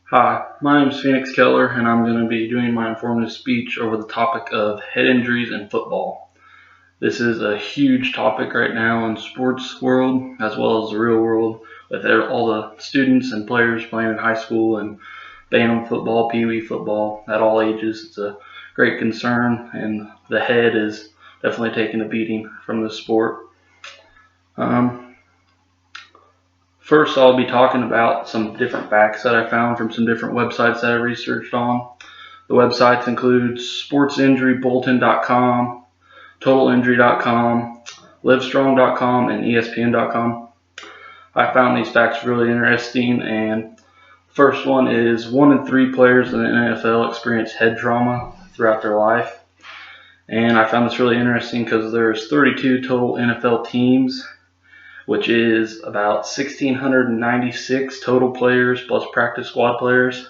Hi, my name is Phoenix Keller, and I'm going to be doing my informative speech over the topic of head injuries in football. This is a huge topic right now in sports world as well as the real world, with all the students and players playing in high school and Bantam football, Pee Wee football at all ages. It's a great concern, and the head is definitely taking a beating from the sport. Um, First, I'll be talking about some different facts that I found from some different websites that I researched on. The websites include sportsinjurybulletin.com, totalinjury.com, livestrong.com, and espn.com. I found these facts really interesting, and the first one is 1 in 3 players in the NFL experience head trauma throughout their life. And I found this really interesting because there's 32 total NFL teams, which is about 1,696 total players plus practice squad players.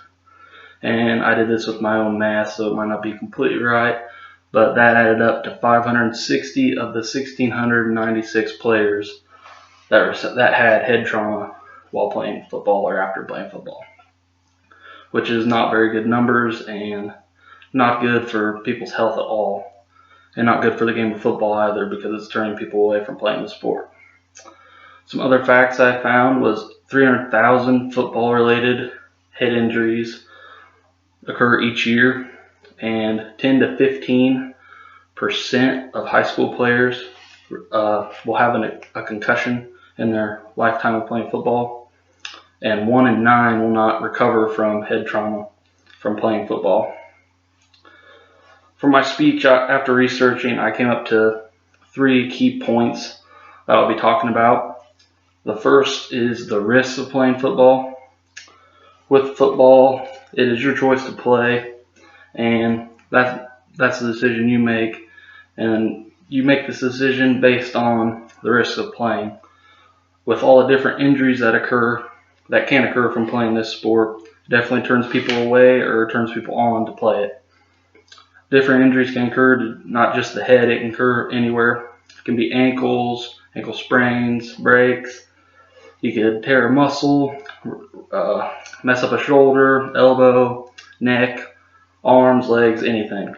And I did this with my own math, so it might not be completely right, but that added up to 560 of the 1,696 players that had head trauma while playing football or after playing football, which is not very good numbers and not good for people's health at all, and not good for the game of football either because it's turning people away from playing the sport. Some other facts I found was 300,000 football-related head injuries occur each year, and 10 to 15% of high school players will have a concussion in their lifetime of playing football, and 1 in 9 will not recover from head trauma from playing football. For my speech, after researching, I came up to 3 key points that I'll be talking about. The first is the risks of playing football. With football, it is your choice to play, and that's the decision you make, and you make this decision based on the risks of playing. With all the different injuries that can occur from playing this sport, it definitely turns people away or turns people on to play it. Different injuries can occur to not just the head, it can occur anywhere. It can be ankles, ankle sprains, breaks. You could tear a muscle, mess up a shoulder, elbow, neck, arms, legs, anything.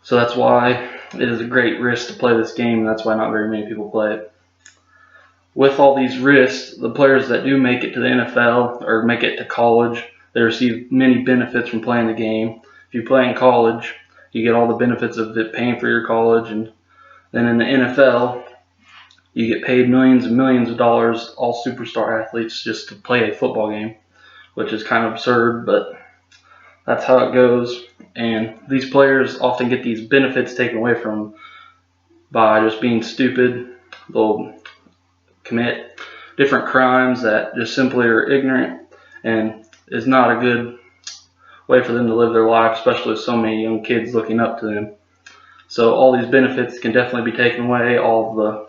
So that's why it is a great risk to play this game, and that's why not very many people play it. With all these risks, the players that do make it to the NFL or make it to college, they receive many benefits from playing the game. If you play in college, you get all the benefits of it paying for your college, and then in the NFL, you get paid millions and millions of dollars, all superstar athletes, just to play a football game, which is kind of absurd, but that's how it goes. And these players often get these benefits taken away from them by just being stupid. They'll commit different crimes that just simply are ignorant and is not a good way for them to live their life, especially with so many young kids looking up to them. So all these benefits can definitely be taken away, all the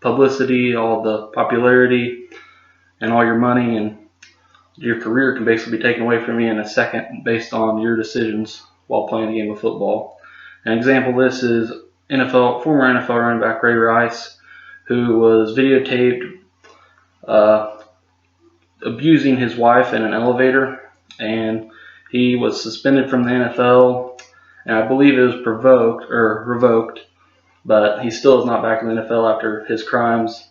publicity, all the popularity, and all your money, and your career can basically be taken away from you in a second based on your decisions while playing the game of football. An example of this is former NFL running back Ray Rice, who was videotaped abusing his wife in an elevator, and he was suspended from the NFL, and I believe it was revoked, but he still is not back in the NFL after his crimes,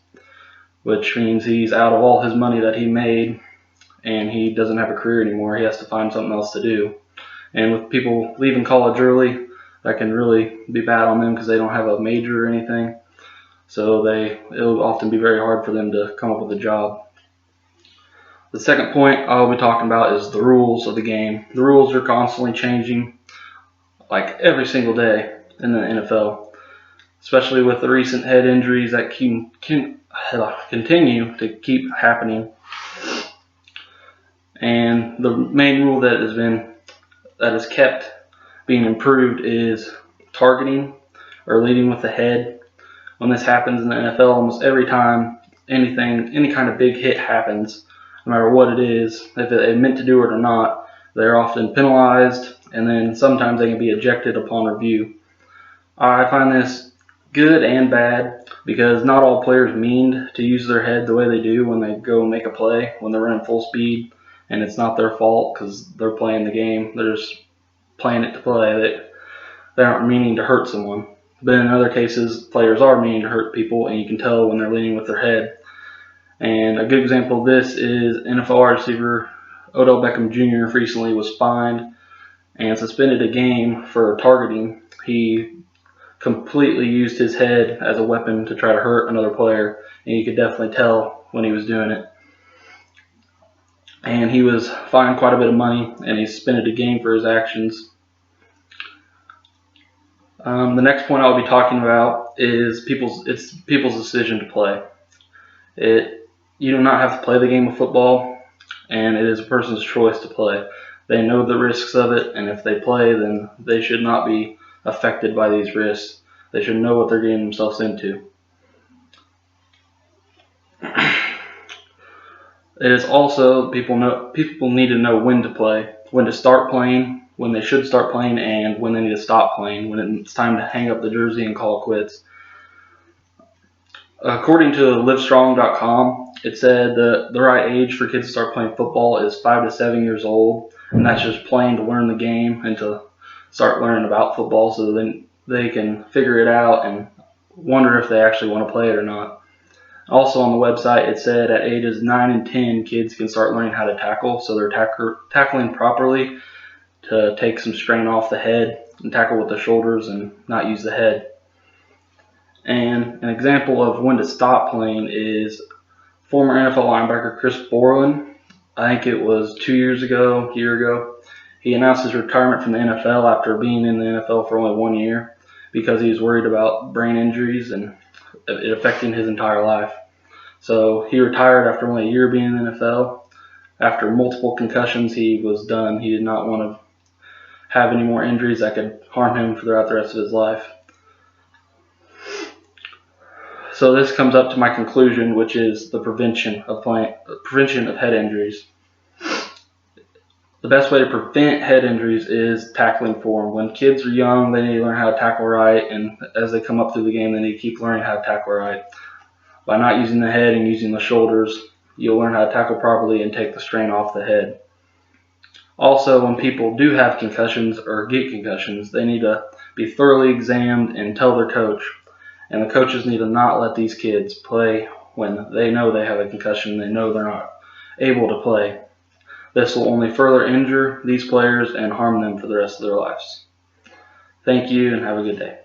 which means he's out of all his money that he made, and he doesn't have a career anymore. He has to find something else to do. And with people leaving college early, that can really be bad on them because they don't have a major or anything. So it'll often be very hard for them to come up with a job. The second point I'll be talking about is the rules of the game. The rules are constantly changing, like every single day in the NFL, especially with the recent head injuries that continue to keep happening. And the main rule that has kept being improved is targeting or leading with the head. When this happens in the NFL, almost every time any kind of big hit happens, no matter what it is, if they meant to do it or not, they're often penalized, and then sometimes they can be ejected upon review. I find this good and bad because not all players mean to use their head the way they do when they go and make a play, when they're running full speed and it's not their fault because they're playing the game. They're just playing it to play. They aren't meaning to hurt someone. But in other cases, players are meaning to hurt people, and you can tell when they're leaning with their head. And a good example of this is NFL wide receiver Odell Beckham Jr. recently was fined and suspended a game for targeting. He completely used his head as a weapon to try to hurt another player, and you could definitely tell when he was doing it. And he was fined quite a bit of money, and he suspended a game for his actions. The next point I'll be talking about is people's decision to play. You do not have to play the game of football, and it is a person's choice to play. They know the risks of it, and if they play, then they should not be affected by these risks. They should know what they're getting themselves into. It is also people need to know when to play, when to start playing, when they should start playing, and when they need to stop playing, when it's time to hang up the jersey and call it quits. According to Livestrong.com, it said that the right age for kids to start playing football is 5 to 7 years old, and that's just playing to learn the game and to start learning about football so then they can figure it out and wonder if they actually want to play it or not. Also on the website, it said at ages 9 and 10, kids can start learning how to tackle, so they're tackling properly to take some strain off the head and tackle with the shoulders and not use the head. And an example of when to stop playing is former NFL linebacker Chris Borland. I think it was 2 years ago, a year ago. He announced his retirement from the NFL after being in the NFL for only 1 year because he was worried about brain injuries and it affecting his entire life. So he retired after only a year being in the NFL. After multiple concussions, he was done. He did not want to have any more injuries that could harm him throughout the rest of his life. So this comes up to my conclusion, which is the prevention of head injuries. The best way to prevent head injuries is tackling for them. When kids are young, they need to learn how to tackle right, and as they come up through the game, they need to keep learning how to tackle right. By not using the head and using the shoulders, you'll learn how to tackle properly and take the strain off the head. Also, when people do have concussions or get concussions, they need to be thoroughly examined and tell their coach. And the coaches need to not let these kids play when they know they have a concussion and they know they're not able to play. This will only further injure these players and harm them for the rest of their lives. Thank you and have a good day.